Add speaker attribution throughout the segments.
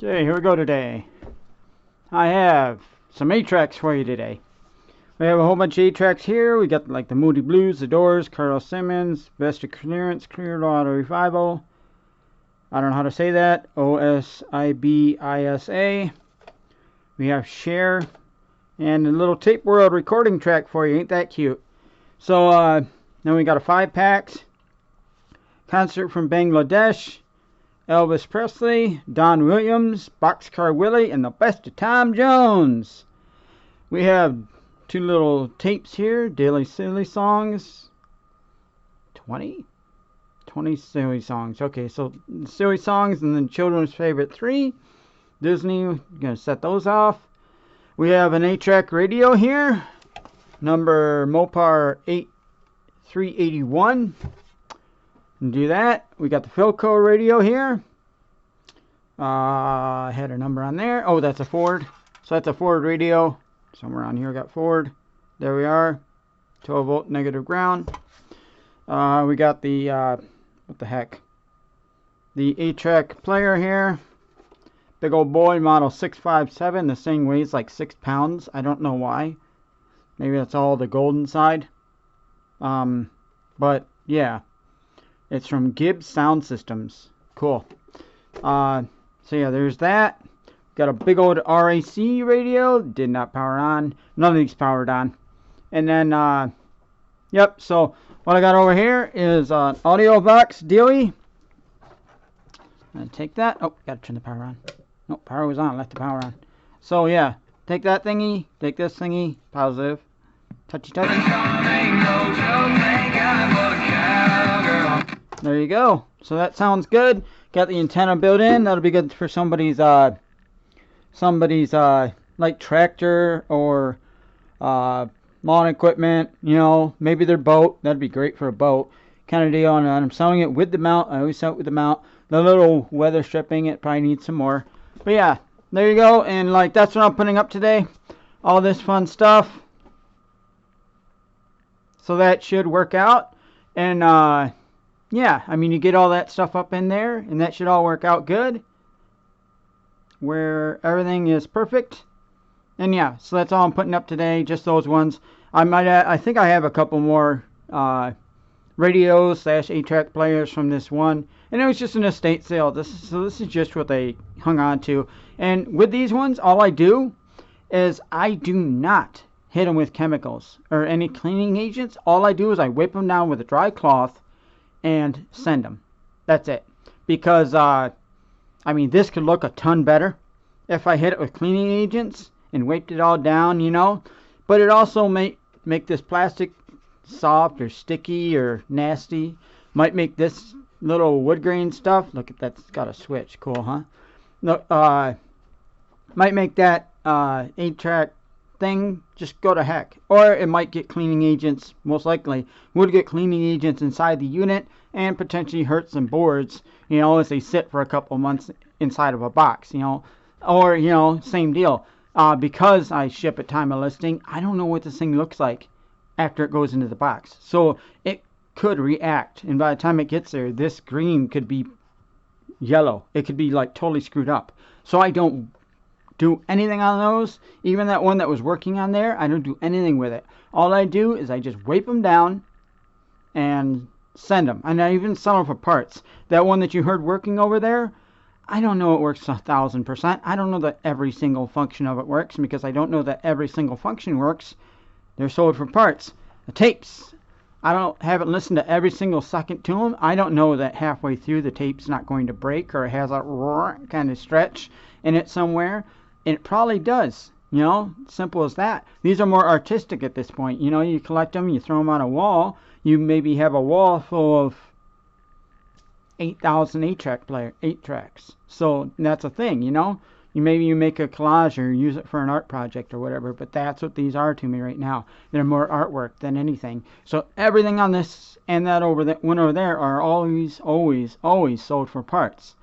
Speaker 1: Okay, here we go today. I have some 8-tracks for you today. We have a whole bunch of 8-tracks here. We got like the Moody Blues, The Doors, Carl Simmons, Vested Clearance, Clear Auto Revival. I don't know how to say that. OSIBISA. We have Cher. And a little Tape World recording track for you. Ain't that cute? So, then we got a 5-pack. Concert from Bangladesh. Elvis Presley, Don Williams, Boxcar Willie, and the best of Tom Jones. We have 2 little tapes here. Daily Silly Songs. 20 silly songs. Okay, so silly songs and then children's favorite 3. Disney, we're going to set those off. We have an 8-track radio here. Number Mopar 8381. And do that. We got the Philco radio here. I had a number on there. Oh, that's a Ford. So that's a Ford radio. Somewhere on here I got Ford. There we are. 12 volt negative ground. We got the, what the heck? The 8-track player here. Big old boy, model 657. This thing weighs like 6 pounds. I don't know why. Maybe that's all the gold inside. But, yeah. It's from Gibbs Sound Systems. Cool. So yeah, there's that. Got a big old RAC radio. Did not power on. None of these powered on. And then, yep. So what I got over here is an audio box dealie. I'm gonna take that. Oh, gotta turn the power on. No, power was on. Left the power on. So yeah, take that thingy. Take this thingy. Positive. Touchy touchy. There you go. So that sounds good. Got the antenna built in. That'll be good for somebody's like tractor or lawn equipment. You know, maybe their boat. That'd be great for a boat kind of deal. And I'm selling it with the mount. I always sell it with the mount. The little weather stripping, it probably needs some more. But yeah, there you go. And like that's what I'm putting up today. All this fun stuff. So that should work out. And yeah, I mean, you get all that stuff up in there, and that should all work out good, where everything is perfect. And yeah, so that's all I'm putting up today, just those ones. I think I have a couple more radios / 8-track players from this one, and it was just an estate sale. So this is just what they hung on to. And with these ones, all I do is I do not hit them with chemicals or any cleaning agents. All I do is I wipe them down with a dry cloth and send them. That's it. Because I mean, this could look a ton better if I hit it with cleaning agents and wiped it all down, you know. But it also make this plastic soft or sticky or nasty. Might make this little wood grain stuff. Look at that, it's got a switch. Cool, huh? No, might make that 8-track thing just go to heck. Or it might get cleaning agents, most likely would get cleaning agents inside the unit and potentially hurt some boards, you know, as they sit for a couple months inside of a box, you know. Or, you know, same deal. Because I ship at time of listing, I don't know what this thing looks like after it goes into the box. So it could react, and by the time it gets there, this green could be yellow. It could be like totally screwed up. So I don't do anything on those. Even that one that was working on there, I don't do anything with it. All I do is I just wipe them down and send them. And I even sell them for parts. That one that you heard working over there, I don't know it works 1,000%. I don't know that every single function of it works, because I don't know that every single function works. They're sold for parts. The tapes, I haven't listened to every single second to them. I don't know that halfway through the tape's not going to break or it has a roar kind of stretch in it somewhere. And it probably does, you know, simple as that. These are more artistic at this point. You know, you collect them, you throw them on a wall. You maybe have a wall full of 8,000 8 tracks. So that's a thing, you know. Maybe you make a collage or use it for an art project or whatever, but that's what these are to me right now. They're more artwork than anything. So everything on this and that one over there are always sold for parts.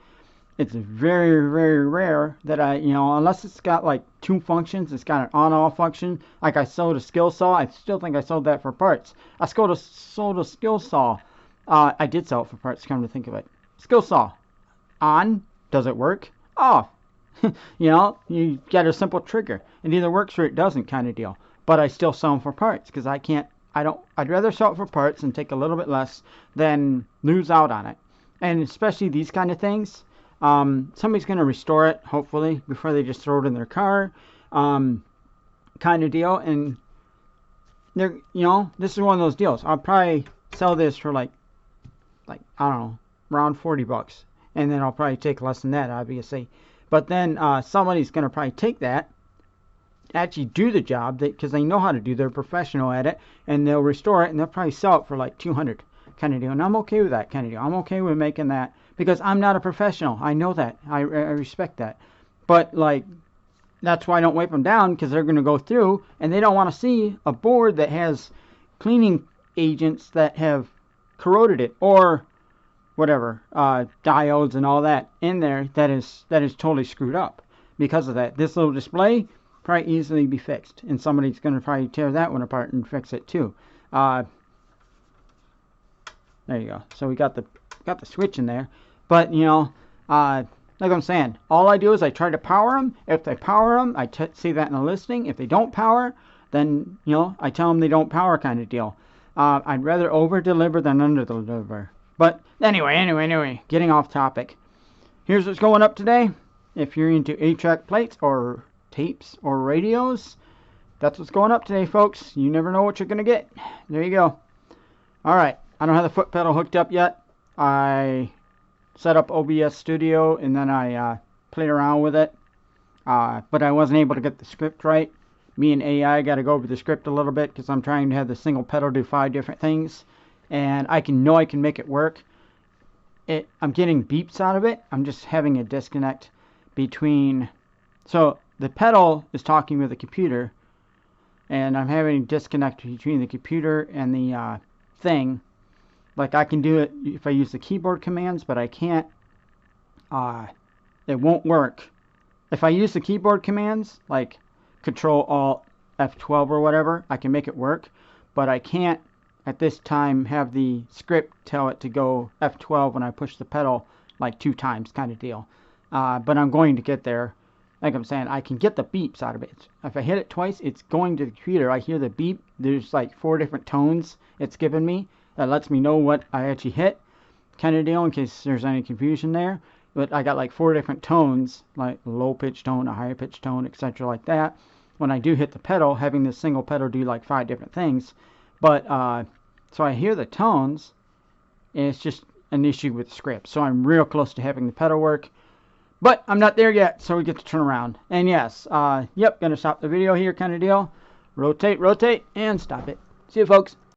Speaker 1: It's very, very rare that you know, unless it's got like 2 functions, it's got an on-off function. Like I sold a skill saw, I still think I sold that for parts. I sold a skill saw. I did sell it for parts, come to think of it. Skill saw. On, does it work? Off. You know, you get a simple trigger. It either works or it doesn't kind of deal. But I still sell them for parts because I'd rather sell it for parts and take a little bit less than lose out on it. And especially these kind of things, somebody's going to restore it, hopefully, before they just throw it in their car, kind of deal. And this is one of those deals. I'll probably sell this for like I don't know, around $40, and then I'll probably take less than that, obviously. But then somebody's going to probably take that, actually do the job, because they know how to do. They're professional at it, and they'll restore it, and they'll probably sell it for like $200 kind of deal. And I'm okay with that kind of deal. I'm okay with making that because I'm not a professional. I know that. I respect that. But like, that's why I don't wipe them down, because they're going to go through, and they don't want to see a board that has cleaning agents that have corroded it, or whatever, diodes and all that in there that is totally screwed up because of that. This little display probably easily be fixed, and somebody's going to probably tear that one apart and fix it too. There you go. So we got the switch in there, but like I'm saying, all I do is I try to power them. If they power them, I see that in the listing. If they don't power, then I tell them they don't power, kind of deal. I'd rather over deliver than under deliver. But anyway, getting off topic. Here's what's going up today. If you're into 8-track plates or tapes or radios, that's what's going up today, folks. You never know what you're going to get. There you go. Alright, I don't have the foot pedal hooked up yet. I set up OBS Studio and then I played around with it. But I wasn't able to get the script right. Me and AI got to go over the script a little bit because I'm trying to have the single pedal do 5 different things. And I can make it work. I'm getting beeps out of it. I'm just having a disconnect between... So the pedal is talking with the computer, and I'm having a disconnect between the computer and the thing. Like, I can do it if I use the keyboard commands, but I can't... it won't work. If I use the keyboard commands, like Control-Alt F12 or whatever, I can make it work, but I can't at this time have the script tell it to go F12 when I push the pedal like 2 times, kind of deal. But I'm going to get there. Like I'm saying, I can get the beeps out of it. If I hit it twice, it's going to the computer. I hear the beep. There's like 4 different tones it's given me. That lets me know what I actually hit, kind of deal, in case there's any confusion there. But I got like 4 different tones, like a low pitch tone, a higher pitch tone, etc. like that. When I do hit the pedal, having this single pedal do like 5 different things. But, so I hear the tones, and it's just an issue with the script. So I'm real close to having the pedal work. But I'm not there yet, so we get to turn around. And yes, yep, gonna stop the video here, kind of deal. Rotate, and stop it. See you, folks.